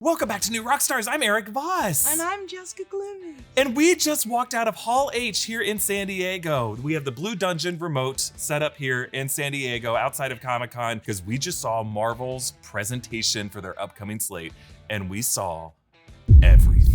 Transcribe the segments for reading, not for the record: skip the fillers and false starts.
Welcome back to New Rockstars. I'm Erik Voss. And I'm Jessica Clemons. And we just walked out of Hall H here in San Diego. We have the Blue Dungeon remote set up here in San Diego outside of Comic-Con because we just saw Marvel's presentation for their upcoming slate and we saw everything.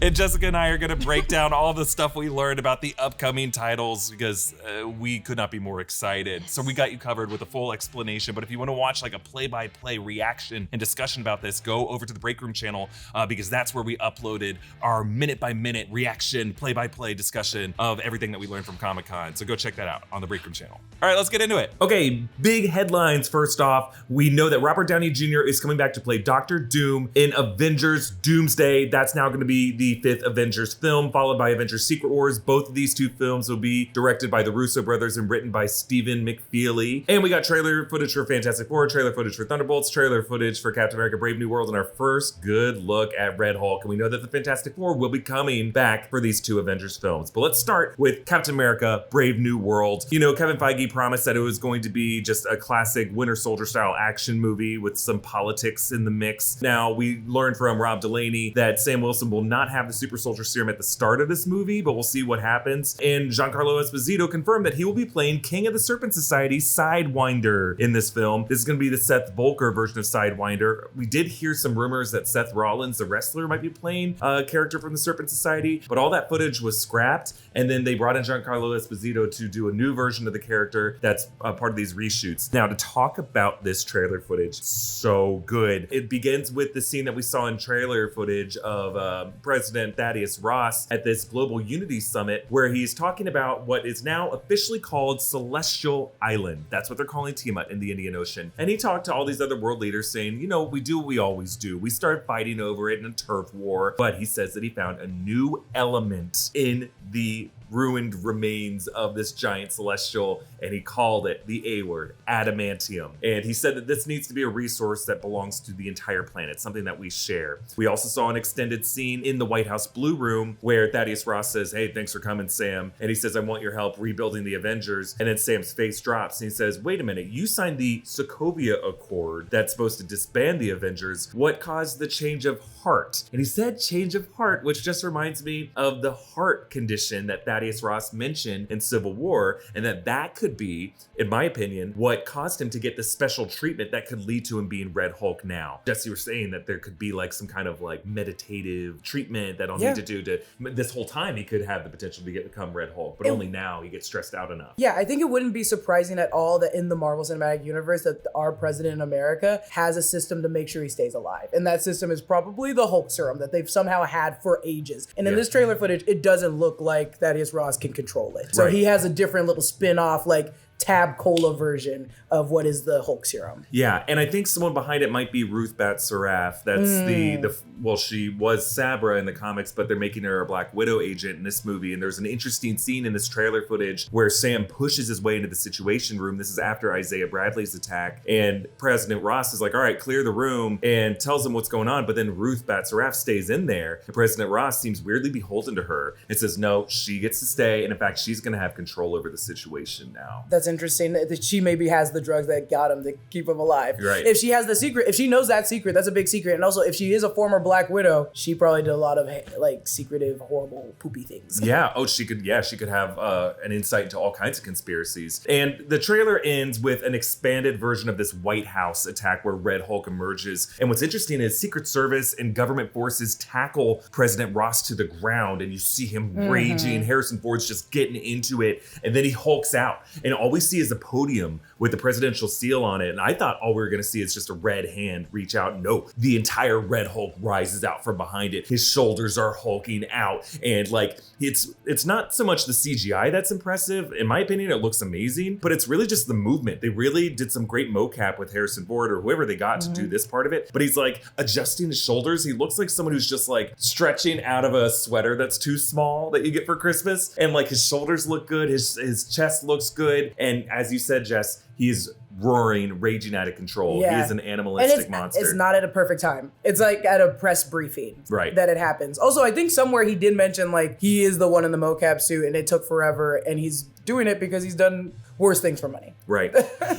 And Jessica and I are gonna break down all the stuff we learned about the upcoming titles because we could not be more excited. Yes. So we got you covered with a full explanation, but if you wanna watch like a play-by-play reaction and discussion about this, go over to the Break Room channel because that's where we uploaded our minute-by-minute reaction, play-by-play discussion of everything that we learned from Comic-Con. So go check that out on the Break Room channel. All right, let's get into it. Okay, big headlines first off. We know that Robert Downey Jr. is coming back to play Dr. Doom in Avengers Doomsday. That's now gonna be the fifth Avengers film, followed by Avengers Secret Wars. Both of these two films will be directed by the Russo Brothers and written by Stephen McFeely. And we got trailer footage for Fantastic Four, trailer footage for Thunderbolts, trailer footage for Captain America Brave New World, and our first good look at Red Hulk. And we know that the Fantastic Four will be coming back for these two Avengers films. But let's start with Captain America Brave New World. You know, Kevin Feige promised that it was going to be just a classic Winter Soldier style action movie with some politics in the mix. Now, we learned from Rob Delaney that Sam Wilson will not have the Super Soldier Serum at the start of this movie, but we'll see what happens. And Giancarlo Esposito confirmed that he will be playing King of the Serpent Society Sidewinder in this film. This is going to be the Seth Volker version of Sidewinder. We did hear some rumors that Seth Rollins, the wrestler, might be playing a character from the Serpent Society, but all that footage was scrapped, and then they brought in Giancarlo Esposito to do a new version of the character that's part of these reshoots. Now, to talk about this trailer footage, so good. It begins with the scene that we saw in trailer footage of President Thaddeus Ross at this Global Unity Summit, where he's talking about what is now officially called Celestial Island. That's what they're calling Tiamat in the Indian Ocean. And he talked to all these other world leaders saying, you know, we do what we always do. We started fighting over it in a turf war, but he says that he found a new element in the ruined remains of this giant celestial, and he called it the A word, adamantium. And he said that this needs to be a resource that belongs to the entire planet, something that we share. We also saw an extended scene in the White House Blue Room where Thaddeus Ross says, hey, thanks for coming, Sam. And he says, I want your help rebuilding the Avengers. And then Sam's face drops and he says, wait a minute, you signed the Sokovia Accord that's supposed to disband the Avengers. What caused the change of heart? And he said change of heart, which just reminds me of the heart condition that Thaddeus Ross mentioned in Civil War, and that could be, in my opinion, what caused him to get the special treatment that could lead to him being Red Hulk now. Jesse, you were saying that there could be like some kind of like meditative treatment that I'll need to do to, this whole time he could have the potential to become Red Hulk, but only now he gets stressed out enough. Yeah, I think it wouldn't be surprising at all that in the Marvel Cinematic Universe that our president in America has a system to make sure he stays alive. And that system is probably the Hulk serum that they've somehow had for ages. And in this trailer footage, it doesn't look like Thaddeus Ross can control it. So he has a different little spin-off, like Tab Cola version of what is the Hulk serum. Yeah, and I think someone behind it might be Ruth Bat-Saraf. That's well, she was Sabra in the comics, but they're making her a Black Widow agent in this movie. And there's an interesting scene in this trailer footage where Sam pushes his way into the Situation Room. This is after Isaiah Bradley's attack. And President Ross is like, all right, clear the room, and tells him what's going on. But then Ruth Bat-Saraf stays in there. And President Ross seems weirdly beholden to her and says, no, she gets to stay. And in fact, she's going to have control over the situation now. That's interesting that she maybe has the drugs that got him to keep him alive. Right. If she has the secret, if she knows that secret, that's a big secret. And also, if she is a former Black Widow, she probably did a lot of like secretive, horrible, poopy things. Yeah. Oh, she could have an insight into all kinds of conspiracies. And the trailer ends with an expanded version of this White House attack where Red Hulk emerges. And what's interesting is Secret Service and government forces tackle President Ross to the ground, and you see him raging. Harrison Ford's just getting into it, and then he hulks out, and all we see is a podium with the presidential seal on it. And I thought all we were going to see is just a red hand reach out. No, the entire Red Hulk rises out from behind it. His shoulders are hulking out, and like it's not so much the CGI that's impressive. In my opinion, it looks amazing, but it's really just the movement. They really did some great mocap with Harrison Ford or whoever they got to do this part of it. But he's like adjusting his shoulders. He looks like someone who's just like stretching out of a sweater that's too small that you get for Christmas. And like his shoulders look good. His chest looks good. And as you said, Jess, he's roaring, raging out of control. Yeah. He is an animalistic monster. It's not at a perfect time. It's like at a press briefing that it happens. Also, I think somewhere he did mention like he is the one in the mocap suit and it took forever, and he's doing it because he's done worse things for money. Right.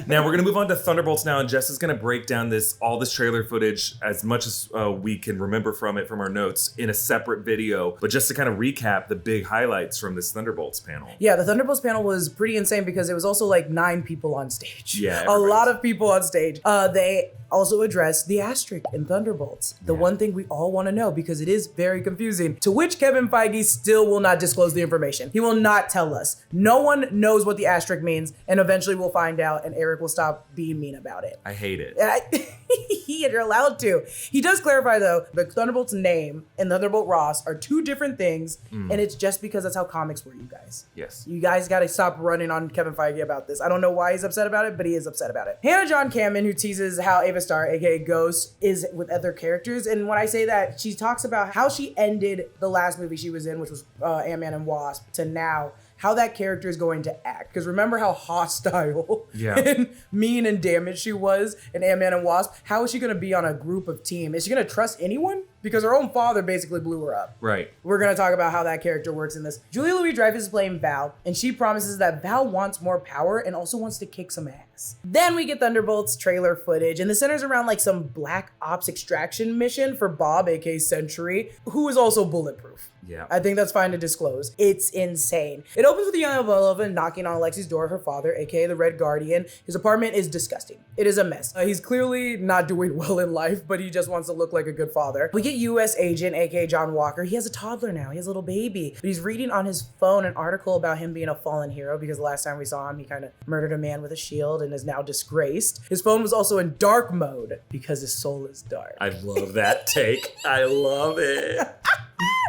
Now we're going to move on to Thunderbolts now, and Jess is going to break down all this trailer footage as much as we can remember from it from our notes in a separate video. But just to kind of recap the big highlights from this Thunderbolts panel. Yeah, the Thunderbolts panel was pretty insane because it was also like 9 people on stage. Yeah, a lot of people on stage. They also addressed the asterisk in Thunderbolts. The one thing we all want to know because it is very confusing, to which Kevin Feige still will not disclose the information. He will not tell us. No one knows what the asterisk means, and eventually we'll find out, and Erik will stop being mean about it. I hate it. You're allowed to. He does clarify, though, the Thunderbolts name and Thunderbolt Ross are 2 different things, and it's just because that's how comics were, you guys. Yes. You guys got to stop running on Kevin Feige about this. I don't know why he's upset about it, but he is upset about it. Hannah John Kamen, who teases how Ava Starr, aka Ghost, is with other characters, and when I say that, she talks about how she ended the last movie she was in, which was Ant-Man and Wasp, to now, how that character is going to act. Because remember how hostile and mean and damaged she was in Ant-Man and Wasp? How is she going to be on a group of team? Is she going to trust anyone? Because her own father basically blew her up. Right. We're going to talk about how that character works in this. Julia Louis-Dreyfus is playing Val, and she promises that Val wants more power and also wants to kick some ass. Then we get Thunderbolts trailer footage, and the centers around like some Black Ops extraction mission for Bob, aka Sentry, who is also bulletproof. Yeah. I think that's fine to disclose. It's insane. It opens with a young Sullivan knocking on Alexi's door, her father, aka the Red Guardian. His apartment is disgusting. It is a mess. He's clearly not doing well in life, but he just wants to look like a good father. We get U.S. agent, aka John Walker. He has a toddler now. He has a little baby. But he's reading on his phone an article about him being a fallen hero because the last time we saw him, he kind of murdered a man with a shield and is now disgraced. His phone was also in dark mode because his soul is dark. I love that take. I love it.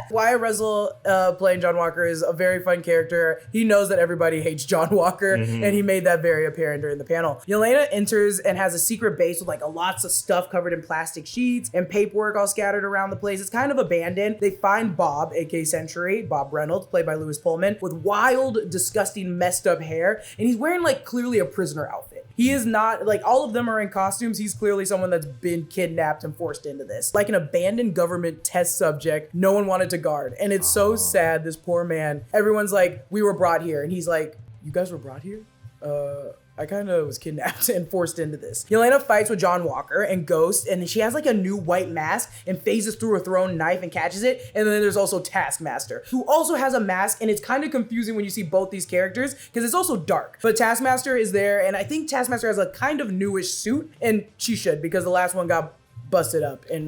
Wyatt Russell playing John Walker is a very fun character. He knows that everybody hates John Walker, and he made that very apparent during the panel. Yelena enters and has a secret base with like lots of stuff covered in plastic sheets and paperwork all scattered around the place. It's kind of abandoned. They find Bob, aka Sentry, Bob Reynolds, played by Lewis Pullman, with wild, disgusting, messed up hair, and he's wearing like clearly a prisoner outfit. He is not, like, all of them are in costumes. He's clearly someone that's been kidnapped and forced into this. Like an abandoned government test subject no one wanted to guard. And it's so sad, this poor man. Everyone's like, we were brought here. And he's like, you guys were brought here? I kind of was kidnapped and forced into this. Yelena fights with John Walker and Ghost, and she has like a new white mask and phases through a thrown knife and catches it. And then there's also Taskmaster, who also has a mask, and it's kind of confusing when you see both these characters because it's also dark. But Taskmaster is there, and I think Taskmaster has a kind of newish suit, and she should because the last one got busted up in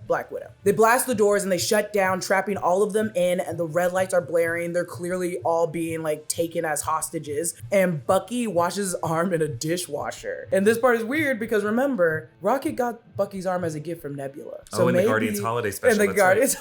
Black Widow. They blast the doors and they shut down, trapping all of them in, and the red lights are blaring. They're clearly all being like taken as hostages, and Bucky washes his arm in a dishwasher. And this part is weird because remember, Rocket got Bucky's arm as a gift from Nebula. So in the Guardians holiday special. And the Guardians,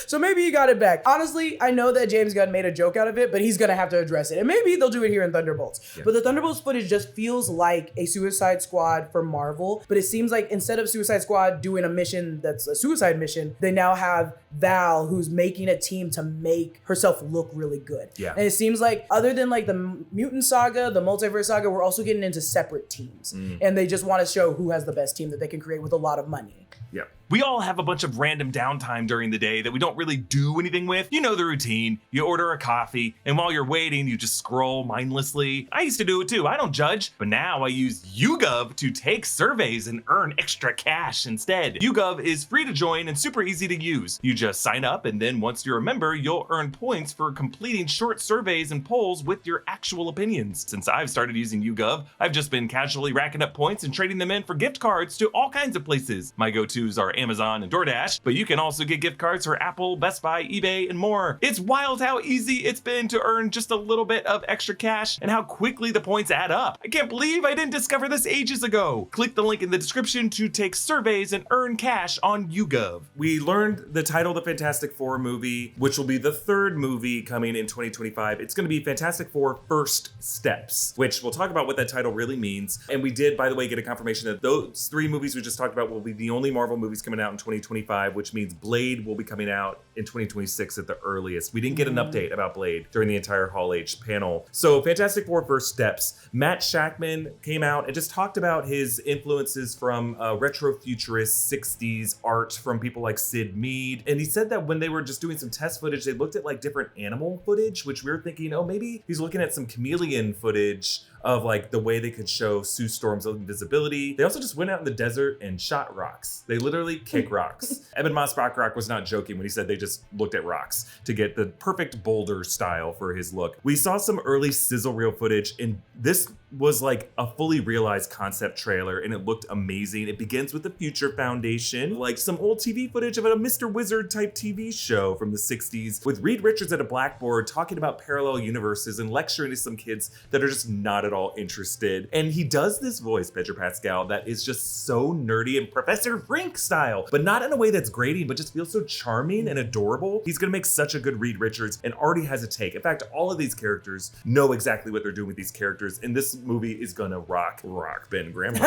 so maybe he got it back. Honestly, I know that James Gunn made a joke out of it, but he's gonna have to address it. And maybe they'll do it here in Thunderbolts. Yeah. But the Thunderbolts footage just feels like a Suicide Squad for Marvel, but it seems like instead of Suicide Squad doing a mission that's a suicide mission, they now have Val, who's making a team to make herself look really good. Yeah. And it seems like other than like the Mutant Saga, the Multiverse Saga, we're also getting into separate teams. And they just want to show who has the best team that they can create with a lot of money. Yeah. We all have a bunch of random downtime during the day that we don't really do anything with. You know the routine. You order a coffee, and while you're waiting, you just scroll mindlessly. I used to do it too. I don't judge. But now I use YouGov to take surveys and earn extra cash instead. YouGov is free to join and super easy to use. You just sign up, and then once you're a member, you'll earn points for completing short surveys and polls with your actual opinions. Since I've started using YouGov, I've just been casually racking up points and trading them in for gift cards to all kinds of places. My go-tos are Amazon and DoorDash, but you can also get gift cards for Apple, Best Buy, eBay, and more. It's wild how easy it's been to earn just a little bit of extra cash and how quickly the points add up. I can't believe I didn't discover this ages ago. Click the link in the description to take surveys and earn cash on YouGov. We learned the title of the Fantastic Four movie, which will be the third movie coming in 2025. It's going to be Fantastic Four First Steps, which we'll talk about what that title really means. And we did, by the way, get a confirmation that those 3 movies we just talked about will be the only Marvel movies coming out in 2025, which means Blade will be coming out in 2026 at the earliest. We didn't get an update about Blade during the entire Hall H panel. So Fantastic Four First Steps. Matt Shakman came out and just talked about his influences from retro futurist 60s art from people like Sid Mead. And he said that when they were just doing some test footage, they looked at like different animal footage, which we were thinking, oh, maybe he's looking at some chameleon footage of like the way they could show Sue Storm's invisibility. They also just went out in the desert and shot rocks. They literally kick rocks. Eben Moss Bachrach was not joking when he said they just looked at rocks to get the perfect boulder style for his look. We saw some early sizzle reel footage, and this was like a fully realized concept trailer, and it looked amazing. It begins with the Future Foundation, like some old TV footage of a Mr. Wizard type TV show from the 60s, with Reed Richards at a blackboard talking about parallel universes and lecturing to some kids that are just not at all interested. And he does this voice, Pedro Pascal, that is just so nerdy and Professor Frink style, but not in a way that's grating, but just feels so charming and adorable. He's gonna make such a good Reed Richards and already has a take. In fact, all of these characters know exactly what they're doing with these characters, and this movie is gonna rock Ben Grandma.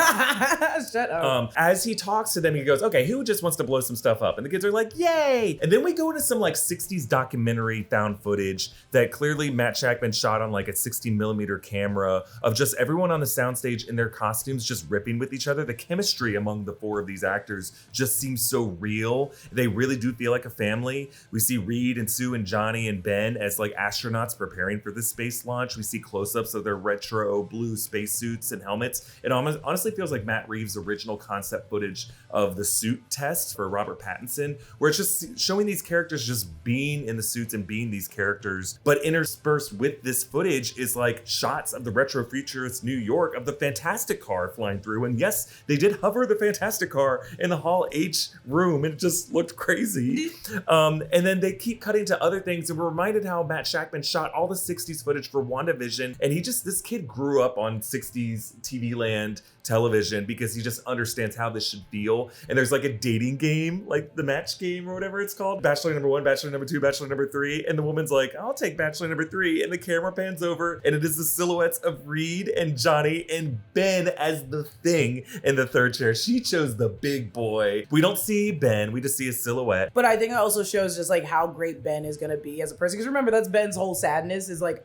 Shut up. As he talks to them, he goes, okay, who just wants to blow some stuff up? And the kids are like, yay! And then we go into some like 60s documentary found footage that clearly Matt Shakman shot on like a 16mm camera of just everyone on the soundstage in their costumes just ripping with each other. The chemistry among the four of these actors just seems so real. They really do feel like a family. We see Reed and Sue and Johnny and Ben as like astronauts preparing for the space launch. We see close-ups of their retro blue spacesuits and helmets. It honestly feels like Matt Reeves' original concept footage of the suit test for Robert Pattinson, where it's just showing these characters just being in the suits and being these characters. But interspersed with this footage is like shots of the retro futurist New York of the Fantastic Car flying through. And yes, they did hover the Fantastic Car in the Hall H room, and it just looked crazy. And then they keep cutting to other things, and we're reminded how Matt Shakman shot all the 60s footage for WandaVision, and this kid grew up on 60s TV land television because he just understands how this should feel. And there's like a dating game, like the match game or whatever it's called. Bachelor number 1, Bachelor number 2, Bachelor number 3. And the woman's like, I'll take Bachelor number 3. And the camera pans over, and it is the silhouettes of Reed and Johnny and Ben as the thing in the third chair. She chose the big boy. We don't see Ben, we just see his silhouette. But I think it also shows just like how great Ben is gonna be as a person. Because remember, that's Ben's whole sadness is like,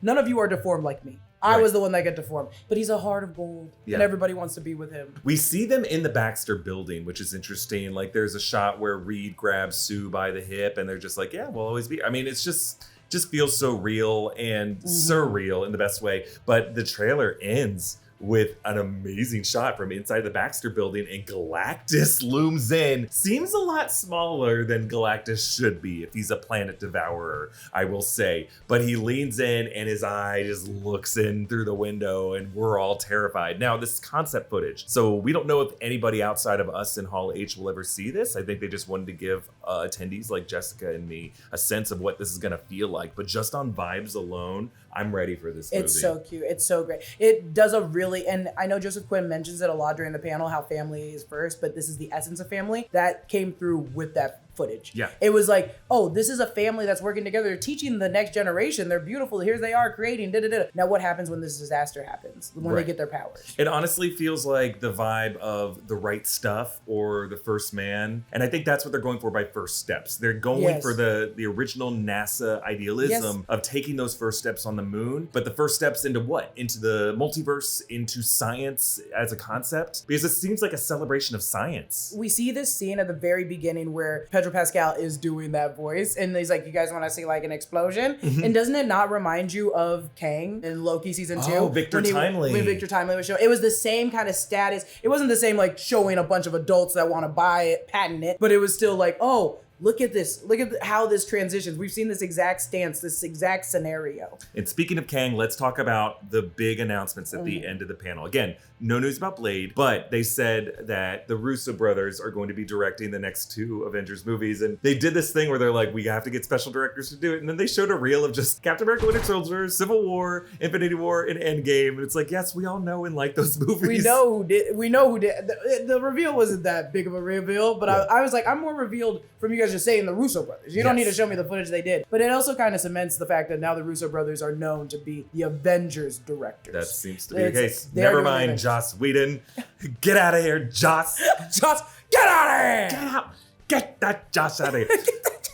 none of you are deformed like me. I was the one that got deformed, but he's a heart of gold, and everybody wants to be with him. We see them in the Baxter building, which is interesting. Like there's a shot where Reed grabs Sue by the hip, and they're just like, yeah, we'll always be. I mean, it's just feels so real and surreal in the best way. But the trailer ends with an amazing shot from inside the Baxter building, and Galactus looms in. Seems a lot smaller than Galactus should be if he's a planet devourer, I will say. But he leans in, and his eye just looks in through the window, and we're all terrified. Now, this is concept footage, so we don't know if anybody outside of us in Hall H will ever see this. I think they just wanted to give attendees like Jessica and me a sense of what this is gonna feel like. But just on vibes alone, I'm ready for this movie. It's so cute. It's so great. It does a really, and I know Joseph Quinn mentions it a lot during the panel, how family is first, but this is the essence of family that came through with that footage. Yeah. It was like, oh, this is a family that's working together. They're teaching the next generation. They're beautiful. Here they are creating da-da-da. Now what happens when this disaster happens? When they get their powers? It honestly feels like the vibe of The Right Stuff or The First Man. And I think that's what they're going for by first steps. They're going for the original NASA idealism of taking those first steps on the moon, but the first steps into what? Into the multiverse, into science as a concept? Because it seems like a celebration of science. We see this scene at the very beginning where Pedro Pascal is doing that voice, and he's like, you guys want to see like an explosion? And doesn't it not remind you of Kang in Loki season 2? Oh, Victor Timely. When Victor Timely was showing, it was the same kind of status. It wasn't the same like showing a bunch of adults that want to buy it, patent it, but it was still like, oh, look at this. Look at how this transitions. We've seen this exact stance, this exact scenario. And speaking of Kang, let's talk about the big announcements at the end of the panel. Again, no news about Blade, but they said that the Russo brothers are going to be directing the next 2 Avengers movies. And they did this thing where they're like, we have to get special directors to do it. And then they showed a reel of just Captain America, Winter Soldier, Civil War, Infinity War, and Endgame. And it's like, yes, we all know and like those movies. We know who did. The reveal wasn't that big of a reveal, but I was like, I'm more revealed from you guys just saying the Russo brothers. You don't need to show me the footage they did. But it also kind of cements the fact that now the Russo brothers are known to be the Avengers directors. That seems to be the case. Never mind, Joss Whedon. Get out of here, Joss. Joss, get out of here! Get out. Get that Joss out of here.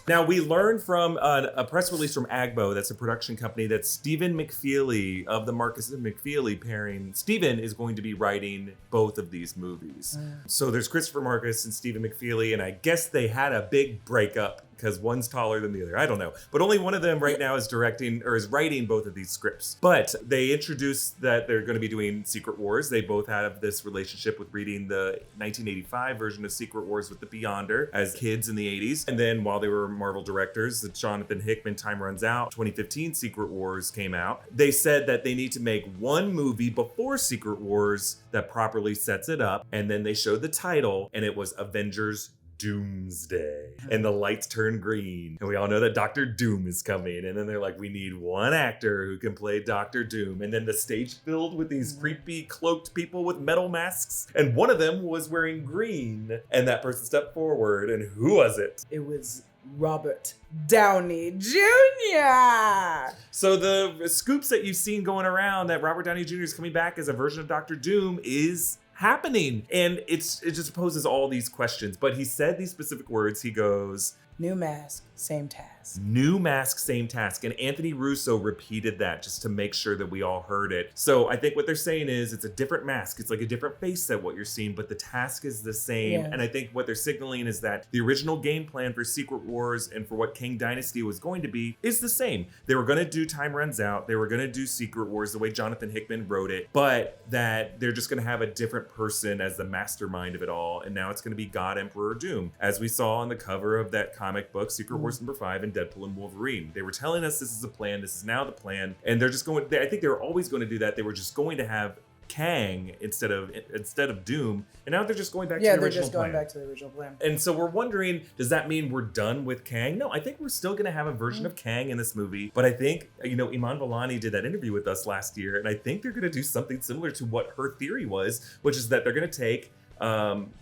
Now, we learned from a press release from Agbo, that's a production company, that Stephen McFeely of the Marcus and McFeely pairing, Stephen is going to be writing both of these movies. So there's Christopher Marcus and Stephen McFeely, and I guess they had a big breakup because one's taller than the other. I don't know. But only one of them right now is directing or is writing both of these scripts. But they introduced that they're going to be doing Secret Wars. They both have this relationship with reading the 1985 version of Secret Wars with the Beyonder as kids in the 80s. And then while they were Marvel directors, the Jonathan Hickman Time Runs Out 2015 Secret Wars came out. They said that they need to make one movie before Secret Wars that properly sets it up. And then they showed the title, and it was Avengers Doomsday, and the lights turn green, and we all know that Doctor Doom is coming, and then they're like, we need one actor who can play Doctor Doom, and then the stage filled with these creepy cloaked people with metal masks, and one of them was wearing green, and that person stepped forward, and who was it? It was Robert Downey Jr. So the scoops that you've seen going around that Robert Downey Jr. is coming back as a version of Doctor Doom is happening, and it just poses all these questions. But he said these specific words. He goes, new mask, same task. New mask, same task. And Anthony Russo repeated that just to make sure that we all heard it. So I think what they're saying is it's a different mask. It's like a different face at what you're seeing, but the task is the same. Yeah. And I think what they're signaling is that the original game plan for Secret Wars and for what Kang Dynasty was going to be is the same. They were going to do Time Runs Out. They were going to do Secret Wars the way Jonathan Hickman wrote it, but that they're just going to have a different person as the mastermind of it all. And now it's going to be God Emperor Doom, as we saw on the cover of that comic book, Secret Wars #5 and Deadpool and Wolverine. They were telling us this is a plan, this is now the plan, and they're just going, I think they were always going to do that. They were just going to have Kang instead of Doom, and now they're just going back to the original plan. Yeah, they're just going back to the original plan. And so we're wondering, does that mean we're done with Kang? No, I think we're still going to have a version of Kang in this movie, but I think, Iman Vellani did that interview with us last year, and I think they're going to do something similar to what her theory was, which is that they're going to take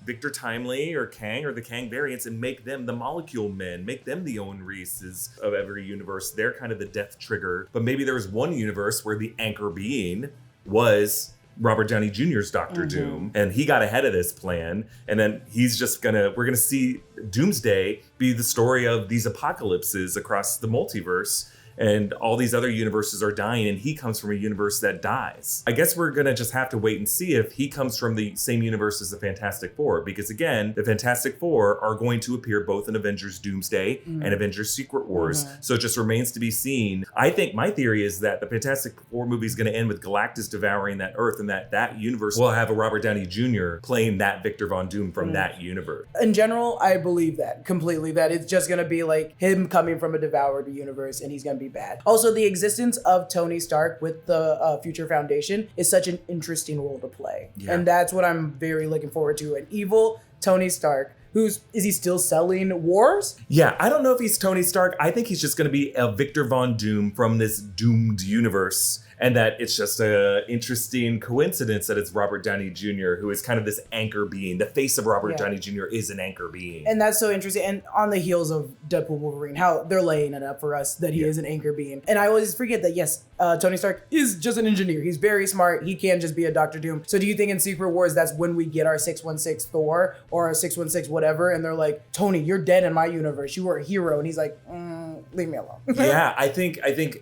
Victor Timely or Kang or the Kang variants and make them the Molecule Men, make them the Owen Reeses of every universe. They're kind of the death trigger. But maybe there was one universe where the anchor being was Robert Downey Jr.'s Doctor Doom, and he got ahead of this plan, and then we're gonna see Doomsday be the story of these apocalypses across the multiverse, and all these other universes are dying, and he comes from a universe that dies. I guess we're gonna just have to wait and see if he comes from the same universe as the Fantastic Four, because again, the Fantastic Four are going to appear both in Avengers Doomsday and Avengers Secret Wars. So it just remains to be seen. I think my theory is that the Fantastic Four movie is gonna end with Galactus devouring that Earth, and that universe will have a Robert Downey Jr. playing that Victor Von Doom from that universe. In general, I believe that completely, that it's just gonna be like him coming from a devoured universe, and he's gonna be bad. Also, the existence of Tony Stark with the Future Foundation is such an interesting role to play. Yeah. And that's what I'm very looking forward to. An evil Tony Stark. Is he still selling wars? Yeah, I don't know if he's Tony Stark. I think he's just going to be a Victor Von Doom from this doomed universe. And that it's just an interesting coincidence that it's Robert Downey Jr., who is kind of this anchor being. The face of Robert Downey Jr. is an anchor being. And that's so interesting. And on the heels of Deadpool Wolverine, how they're laying it up for us that he is an anchor being. And I always forget that, yes, Tony Stark is just an engineer. He's very smart. He can just be a Doctor Doom. So do you think in Secret Wars, that's when we get our 616 Thor or our 616 whatever, and they're like, Tony, you're dead in my universe. You were a hero. And he's like, leave me alone. Yeah, I think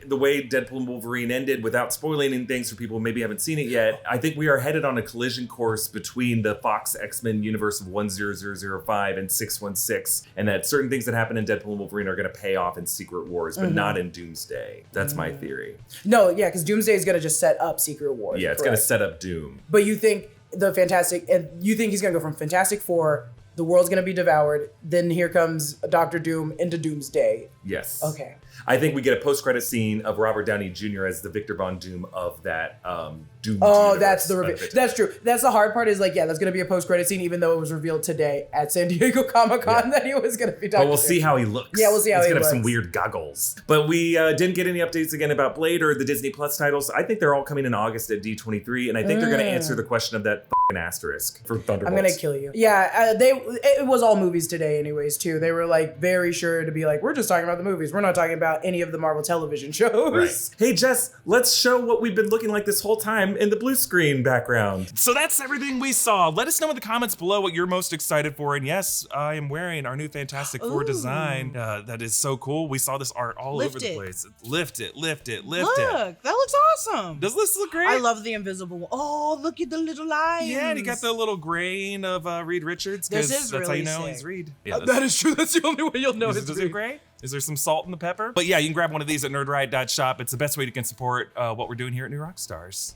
the way Deadpool and Wolverine ended, without spoiling any things for people who maybe haven't seen it yet, I think we are headed on a collision course between the Fox X-Men universe of 10005 and 616, and that certain things that happen in Deadpool and Wolverine are going to pay off in Secret Wars, but not in Doomsday. That's my theory. No, yeah, because Doomsday is going to just set up Secret Wars. Yeah, it's going to set up Doom. But you think you think he's going to go from Fantastic Four, the world's going to be devoured, then here comes Doctor Doom into Doomsday. Yes. Okay. I think we get a post-credit scene of Robert Downey Jr. as the Victor Von Doom of that Doom. Oh, that's the reveal. That's true. That's the hard part, is like, yeah, that's going to be a post-credit scene, even though it was revealed today at San Diego Comic-Con that he was going to be Doctor Doom. But we'll see how he looks. Yeah, we'll see how he looks. He's going to have some weird goggles. But we didn't get any updates again about Blade or the Disney Plus titles. I think they're all coming in August at D23, and I think they're going to answer the question of that fucking asterisk for Thunderbolts. I'm going to kill you. Yeah, it was all movies today anyways, too. They were like very sure to be like, we're just talking about about the movies. We're not talking about any of the Marvel television shows. Right. Hey, Jess, let's show what we've been looking like this whole time in the blue screen background. So that's everything we saw. Let us know in the comments below what you're most excited for. And yes, I am wearing our new Fantastic Four design. That is so cool. We saw this art all over the place. Lift it, lift it, lift it. Look, that looks awesome. Does this look great? I love the invisible one. Oh, look at the little lines. Yeah, and he got the little grain of Reed Richards. This That's is how really you know sick. he's Reed. Yeah, That is true. That's the only way you'll know it's Is it gray? Is there some salt in the pepper? But yeah, you can grab one of these at nerdriot.shop. It's the best way you can support what we're doing here at New Rockstars.